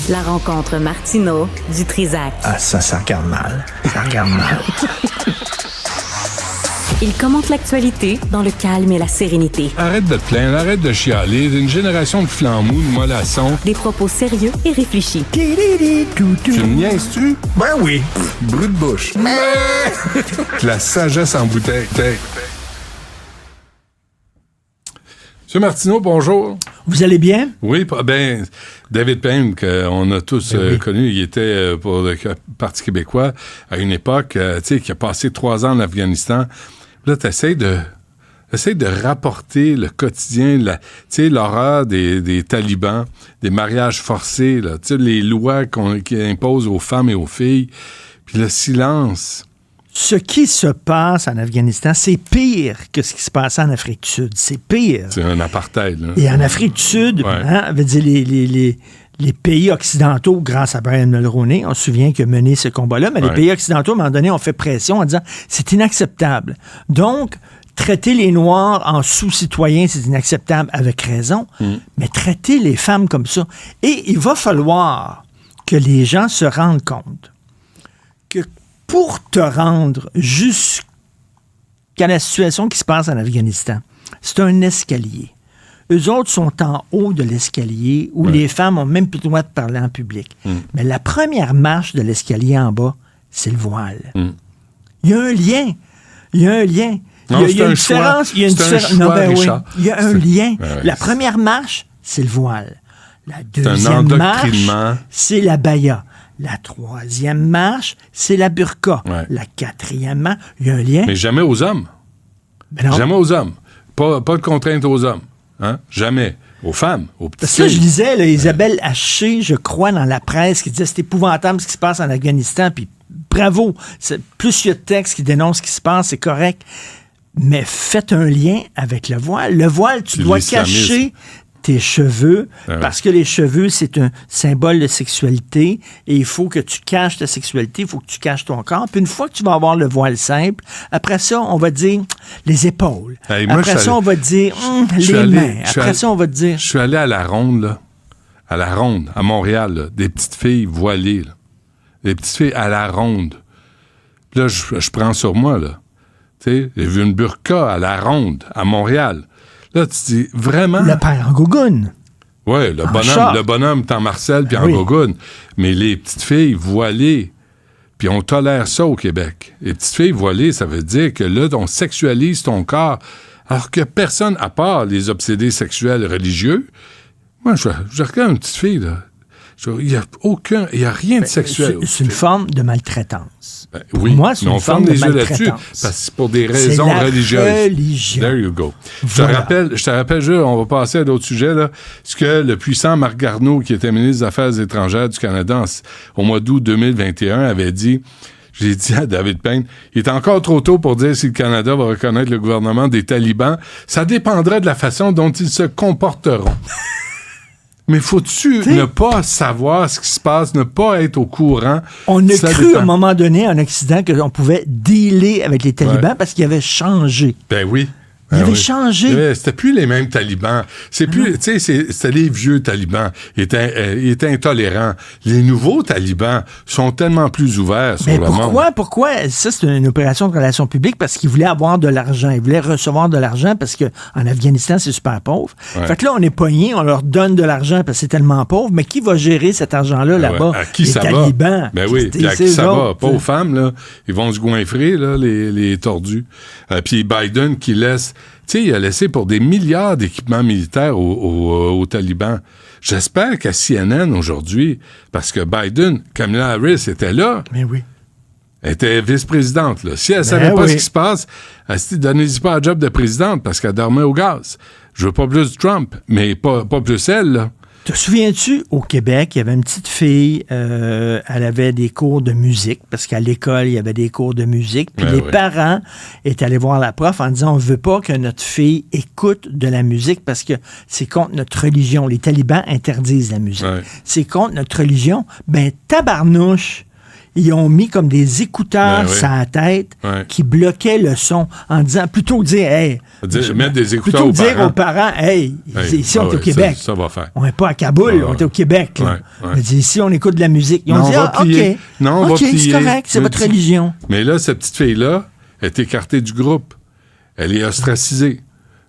La rencontre Martineau du Trizac. Ah, ça regarde mal. Ça regarde mal. Il commente l'actualité dans le calme et la sérénité. Arrête de te plaindre, arrête de chialer. D'une génération de flambous, de mollassons. Des propos sérieux et réfléchis. Tu me niaises-tu? Ben oui. Brut de bouche. La sagesse en bouteille. Monsieur Martineau, bonjour. Vous allez bien? Oui, ben, David Payne, qu'on a tous connu, il était pour le Parti québécois à une époque, tu sais, qui a passé 3 ans en Afghanistan. Là, t'essayes de rapporter le quotidien, tu sais, l'horreur des talibans, des mariages forcés, là, tu sais, les lois qui imposent aux femmes et aux filles, puis le silence. Ce qui se passe en Afghanistan, c'est pire que ce qui se passe en Afrique du Sud. C'est pire. C'est un apartheid, là. Et en Afrique du Sud, veut dire les pays occidentaux, grâce à Brian Mulroney, on se souvient qu'il a mené ce combat-là, mais les pays occidentaux, à un moment donné, ont fait pression en disant « c'est inacceptable ». Donc, traiter les Noirs en sous-citoyens, c'est inacceptable, avec raison, mais traiter les femmes comme ça. Et il va falloir que les gens se rendent compte que pour te rendre jusqu'à la situation qui se passe en Afghanistan, c'est un escalier. Eux autres sont en haut de l'escalier où les femmes n'ont même plus le droit de parler en public. Mais la première marche de l'escalier en bas, c'est le voile. Il y a un lien. Il y a un lien. Non, il y a une différence. Il y a une différence. Non, ben oui. Il y a un lien. La première marche, c'est le voile. La deuxième marche, c'est la baya. La troisième marche, c'est la burqa. La quatrième marche, il y a un lien. Mais jamais aux hommes. Ben non. Jamais aux hommes. Pas de contrainte aux hommes. Hein? Jamais. Aux femmes, aux petites filles. Ça, je lisais là, Isabelle Haché, je crois, dans la presse, qui disait c'est épouvantable ce qui se passe en Afghanistan, puis bravo. Plus il y a de textes qui dénoncent ce qui se passe, c'est correct. Mais faites un lien avec le voile. Le voile, tu dois cacher tes cheveux, parce que les cheveux, c'est un symbole de sexualité, et il faut que tu caches ta sexualité, il faut que tu caches ton corps. Puis une fois que tu vas avoir le voile simple, après ça, on va dire les épaules. Hey, après ça, on va dire les mains. Après ça, on va dire... Je suis allé à la Ronde, là. À la Ronde, à Montréal, là, des petites filles voilées, là. Des petites filles à la Ronde. Là, je prends sur moi, là. Tu sais, j'ai vu une burqa à la Ronde, à Montréal. Là, tu dis, vraiment... Le père en gougoune. Oui, le bonhomme est en Marcel puis en gougoune. Mais les petites filles voilées, puis on tolère ça au Québec. Les petites filles voilées, ça veut dire que là, on sexualise ton corps, alors que personne, à part les obsédés sexuels religieux, moi, je regarde une petite fille, là. Il n'y a rien de sexuel. C'est une forme de maltraitance. Oui, pour moi, c'est une forme de maltraitance. Parce que c'est pour des raisons religieuses. There you go. Voilà. Je te rappelle, on va passer à d'autres sujets, là. Ce que le puissant Marc Garneau, qui était ministre des Affaires étrangères du Canada au mois d'août 2021, avait dit, j'ai dit à David Payne, il est encore trop tôt pour dire si le Canada va reconnaître le gouvernement des talibans. Ça dépendrait de la façon dont ils se comporteront. Mais faut-tu ne pas savoir ce qui se passe, ne pas être au courant? On a cru à un moment donné en Occident qu'on pouvait dealer avec les talibans parce qu'ils avaient changé. Ben oui. Ils avaient changé. C'était plus les mêmes talibans. C'est plus, tu sais, c'était les vieux talibans. Ils étaient intolérants. Les nouveaux talibans sont tellement plus ouverts sur le monde. Pourquoi? Ça, c'est une opération de relations publiques parce qu'ils voulaient avoir de l'argent. Ils voulaient recevoir de l'argent parce qu'en Afghanistan, c'est super pauvre. Fait que là, on est pognés, on leur donne de l'argent parce que c'est tellement pauvre. Mais qui va gérer cet argent-là là-bas? À qui les ça talibans. Va? Ben oui, puis à qui ça va? Pas aux femmes, là. Ils vont se goinfrer, là, les tordus. Puis Biden qui laisse... Tu sais, il a laissé pour des milliards d'équipements militaires aux talibans. J'espère qu'à CNN aujourd'hui, parce que Biden, Kamala Harris était là. Mais oui. Elle était vice-présidente, là. Si elle savait pas ce qui se passe, elle s'est dit, donnez-y pas un job de présidente parce qu'elle dormait au gaz. Je veux pas plus de Trump, mais pas plus elle, là. Te souviens-tu, au Québec, il y avait une petite fille, elle avait des cours de musique, parce qu'à l'école, il y avait des cours de musique, puis les parents étaient allés voir la prof en disant, on veut pas que notre fille écoute de la musique parce que c'est contre notre religion. Les talibans interdisent la musique. Ouais. C'est contre notre religion. Ben, tabarnouche! ils ont mis comme des écouteurs sur la tête qui bloquaient le son en disant, plutôt que dire, hey, mettre des écouteurs plutôt que dire aux parents, hey, ici, on est au Québec. Ça va faire. On n'est pas à Kaboul, on est au Québec. Ici, on écoute de la musique. Ils ont dit, OK, c'est correct, c'est votre religion. Mais là, cette petite fille-là est écartée du groupe. Elle est ostracisée.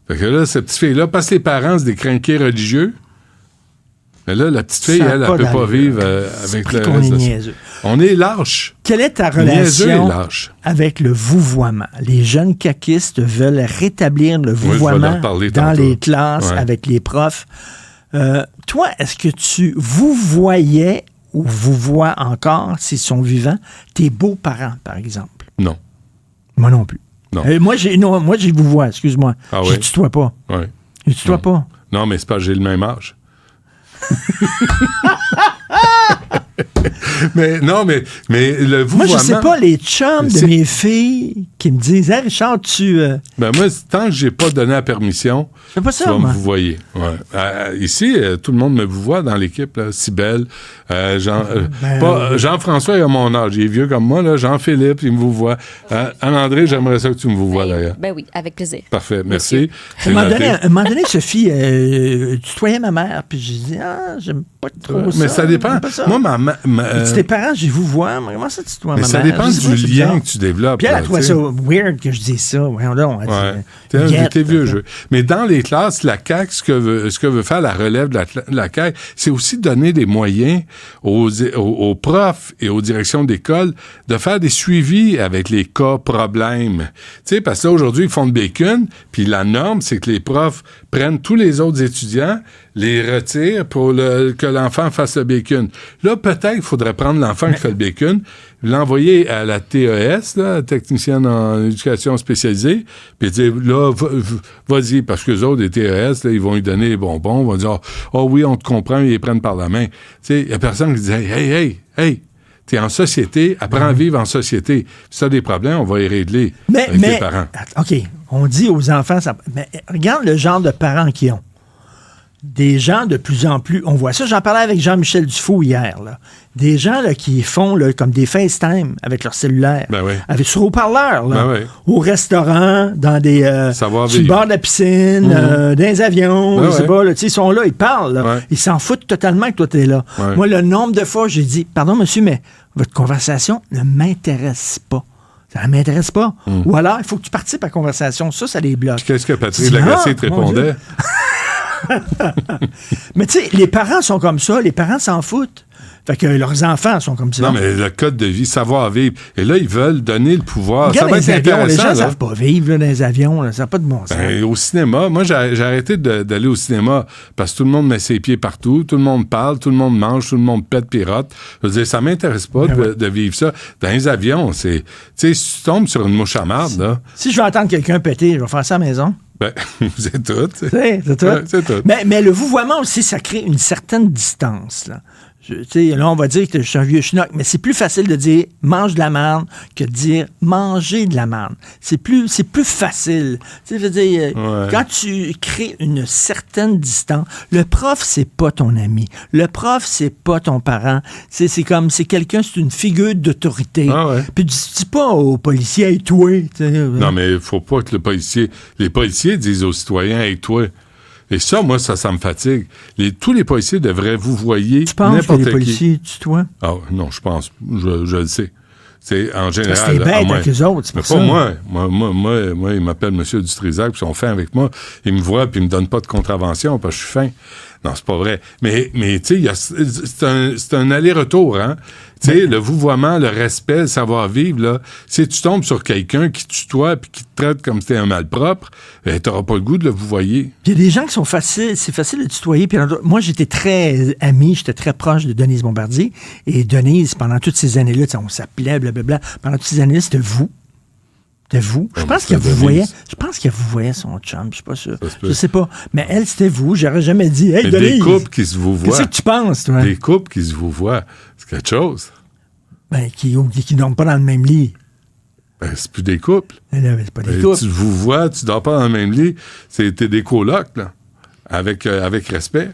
Fait que là, cette petite fille-là, parce que les parents, c'est des crinqués religieux, mais là, la petite fille, elle ne peut pas vivre avec le reste. On est lâche. Quelle est ta relation avec le vouvoiement? Les jeunes caquistes veulent rétablir le vouvoiement dans les classes avec les profs. Toi, est-ce que tu vouvoyais ou vouvoies encore, s'ils sont vivants, tes beaux-parents, par exemple? Non. Moi non plus. Non. Moi, j'ai vouvoie, excuse-moi. Je tutoie pas. Oui. Je tutoie pas. Non, mais c'est parce que j'ai le même âge. mais le vouvoiement... Moi, je sais pas, les chums de mes filles qui me disent « Hey, Richard, tu... Ben moi, tant que j'ai pas donné la permission, tu vas me vouvoyer. Ouais. Ici, tout le monde me vouvoie dans l'équipe. Cybèle, Jean-François, il a mon âge. Il est vieux comme moi. Là. Jean-Philippe, il me vouvoie. Anne-André, j'aimerais ça que tu me vouvoies d'ailleurs. Ben oui, avec plaisir. Parfait, merci. À un moment donné, Sophie, tutoyais ma mère, puis je dis j'aime pas trop ça. Mais ça dépend. Moi, tes parents, je vous vois. Comment ça, tu tutoies ma mère? Ça dépend du lien que tu développes. Puis elle a trouvé ça weird que je dise ça. Voyons donc. T'es vieux jeu. Mais dans les classes, la CAQ, ce que veut faire la relève de la CAQ, c'est aussi donner des moyens aux profs et aux directions d'école de faire des suivis avec les cas problèmes. Tu sais, parce que là, aujourd'hui, ils font de bacon, puis la norme, c'est que les profs prennent tous les autres étudiants, les retirent pour que l'enfant fasse le bacon. Là, peut-être qu'il faudrait prendre l'enfant qui fait le bacon, l'envoyer à la TES, là, technicienne en éducation spécialisée, puis dire, là, vas-y, parce que les autres, les TES, là, ils vont lui donner les bonbons, ils vont dire, oh oui, on te comprend, ils les prennent par la main. Tu sais, il y a personne qui dit, hey, t'es en société, apprends à vivre en société. Si t'as des problèmes, on va les régler avec les parents. OK, on dit aux enfants, mais regarde le genre de parents qu'ils ont. Des gens de plus en plus, on voit ça, j'en parlais avec Jean-Michel Dufault hier, là. Des gens là, qui font là, comme des FaceTime avec leur cellulaire, avec sur haut-parleur, là, au restaurant, dans des sur le bord de la piscine, dans les avions, je sais pas, là, ils sont là, ils parlent, là. Ils s'en foutent totalement que toi t'es là. Moi, le nombre de fois, j'ai dit, pardon monsieur, mais votre conversation ne m'intéresse pas. Ça ne m'intéresse pas. Ou alors, il faut que tu participes à la conversation. Ça les bloque. Qu'est-ce que Patrick Lagacé te répondait? Mais tu sais, les parents sont comme ça, les parents s'en foutent. Fait que leurs enfants sont comme ça. Non, mais le code de vie, savoir-vivre. Et là, ils veulent donner le pouvoir. Regarde, ça va être intéressant. Les gens ne savent pas vivre là, dans les avions. Là, ça n'a pas de bon sens. Au cinéma, moi, j'ai arrêté d'aller au cinéma parce que tout le monde met ses pieds partout, tout le monde parle, tout le monde mange, tout le monde pète pirote. Je veux dire, ça m'intéresse pas de vivre ça. Dans les avions, c'est... Tu sais, si tu tombes sur une mouche à marde, là... Si je veux entendre quelqu'un péter, je vais faire ça à la maison. C'est tout. C'est tout. C'est tout. Mais le vouvoiement aussi, ça crée une certaine distance, là. Là, on va dire que je suis un vieux schnock, mais c'est plus facile de dire « mange de la merde » que de dire « manger de la merde ». C'est plus facile. Tu sais, je veux dire, quand tu crées une certaine distance, le prof, c'est pas ton ami. Le prof, c'est pas ton parent. C'est quelqu'un, c'est une figure d'autorité. Puis tu dis pas aux policiers « hey, toi ». Non, mais il faut pas que les policiers disent aux citoyens « hey, toi ». Et ça, moi, ça me fatigue. Tous les policiers devraient vous voyer n'importe qui. Tu penses que les policiers tutoient? Ah, non, je pense. Je le sais. C'est en général. C'est bête avec eux autres, c'est pas ça. Moi, il m'appelle M. Dutrisac, puis ils sont fins avec moi. Ils me voient, puis ils me donnent pas de contravention, parce que je suis fin. Non, c'est pas vrai. Mais tu sais, c'est un aller-retour, hein. Tu sais, le vouvoiement, le respect, le savoir-vivre, là, si tu tombes sur quelqu'un qui tutoie puis qui te traite comme si t'es un malpropre, t'auras pas le goût de le vouvoyer. Il y a des gens qui sont faciles, c'est facile de tutoyer. Puis moi, j'étais très ami, j'étais très proche de Denise Bombardier. Et Denise, pendant toutes ces années-là, on s'appelait, blablabla, pendant toutes ces années-là, c'était vous. C'était vous. Je pense qu'elle vous voyait son chum, je suis pas sûr. Je sais pas. Mais elle, c'était vous. J'aurais jamais dit, hey, Denise. Des couples qui se vous voient. Qu'est-ce que tu penses, toi? Des couples qui se vous voient. C'est quelque chose. Ben, qui dorment pas dans le même lit. Ben, c'est plus des couples. Non, mais c'est pas des couples. Tu vous vois, tu dors pas dans le même lit. T'es des colocs, là. Avec respect.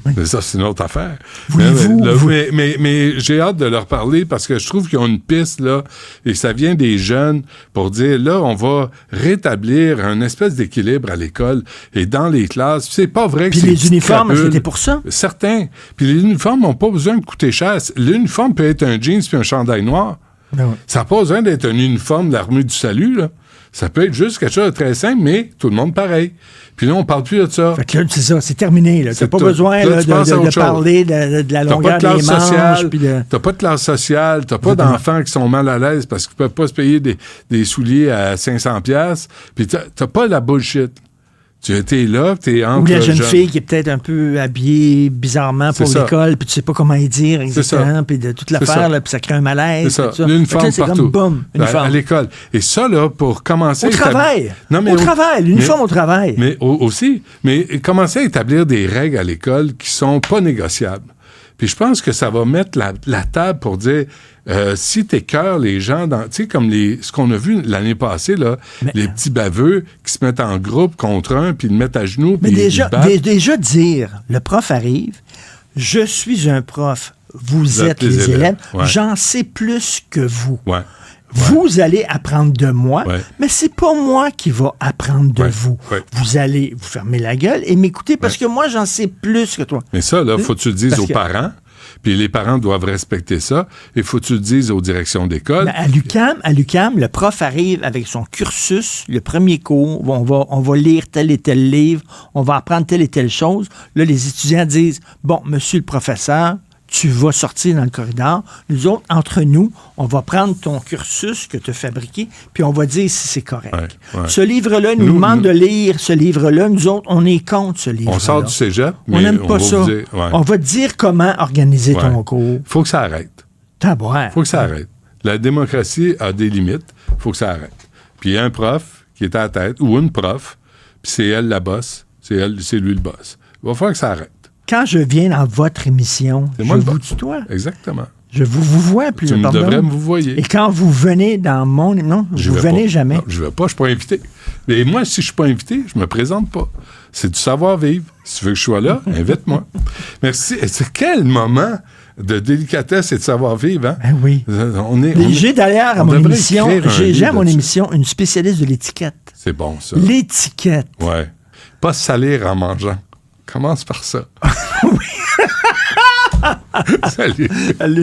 Oui. Mais ça, c'est une autre affaire. Voulez-vous... Mais j'ai hâte de leur parler parce que je trouve qu'ils ont une piste, là, et ça vient des jeunes pour dire, là, on va rétablir un espèce d'équilibre à l'école et dans les classes. C'est pas vrai que puis c'est les uniformes, c'était pour ça? Certains. Puis les uniformes n'ont pas besoin de coûter cher. L'uniforme peut être un jeans puis un chandail noir. Ben oui. Ça n'a pas besoin d'être un uniforme de l'armée du salut, là. Ça peut être juste quelque chose de très simple, mais tout le monde pareil. Puis là, on parle plus de ça. Fait que là, c'est ça, c'est terminé. Tu n'as pas besoin de parler de la longueur des manches. T'as pas de classe sociale, t'as pas d'enfants qui sont mal à l'aise parce qu'ils peuvent pas se payer des souliers à 500$. Puis t'as pas la bullshit. Tu étais là, t'es entre... Ou la jeune fille qui est peut-être un peu habillée bizarrement pour l'école, puis tu sais pas comment y dire exactement, puis de toute l'affaire, puis ça crée un malaise. C'est ça, l'uniforme partout. Comme, boum, à l'école. Et ça, là, pour commencer... Au travail! L'uniforme au travail. Mais aussi, mais commencer à établir des règles à l'école qui sont pas négociables. Puis je pense que ça va mettre la table pour dire... si t'écœures les gens, tu sais, comme ce qu'on a vu l'année passée, là, les petits baveux qui se mettent en groupe contre un, puis ils le mettent à genoux, puis ils battent. Déjà dire, le prof arrive, je suis un prof, vous êtes les élèves, j'en sais plus que vous. Ouais. Vous allez apprendre de moi, mais c'est pas moi qui va apprendre de vous. Vous allez vous fermer la gueule et m'écouter parce que moi, j'en sais plus que toi. Mais ça, là, faut que tu le dises aux parents. Puis les parents doivent respecter ça. Il faut que tu le dises aux directions d'école. À l'UQAM, le prof arrive avec son cursus, le premier cours, on va lire tel et tel livre, on va apprendre telle et telle chose. Là, les étudiants disent, bon, monsieur le professeur, tu vas sortir dans le corridor. Nous autres, entre nous, on va prendre ton cursus que tu as fabriqué, puis on va dire si c'est correct. Ce livre-là nous demande de lire ce livre-là. Nous autres, on est contre ce livre-là. On sort du cégep, mais on n'aime pas ça. On va te dire comment organiser ton cours. Faut que ça arrête. Faut que ça arrête. La démocratie a des limites. Faut que ça arrête. Puis il y a un prof qui est à la tête, ou une prof, puis c'est elle la boss, c'est lui le boss. Il va falloir que ça arrête. Quand je viens dans votre émission, je vous tutoie. Exactement. Je vous vois plus. Tu devrais me vous voyez. Et quand vous venez dans mon... Non, vous venez jamais. Non, je ne vais pas, je ne suis pas invité. Mais moi, si je ne suis pas invité, je ne me présente pas. C'est du savoir-vivre. Si tu veux que je sois là, invite-moi. Merci. C'est quel moment de délicatesse et de savoir-vivre, hein? Ben oui. J'ai d'ailleurs à mon émission, j'ai à mon émission une spécialiste de l'étiquette. C'est bon, ça. L'étiquette. Ouais. Pas se salir en mangeant. Commence par ça. Oui. Salut.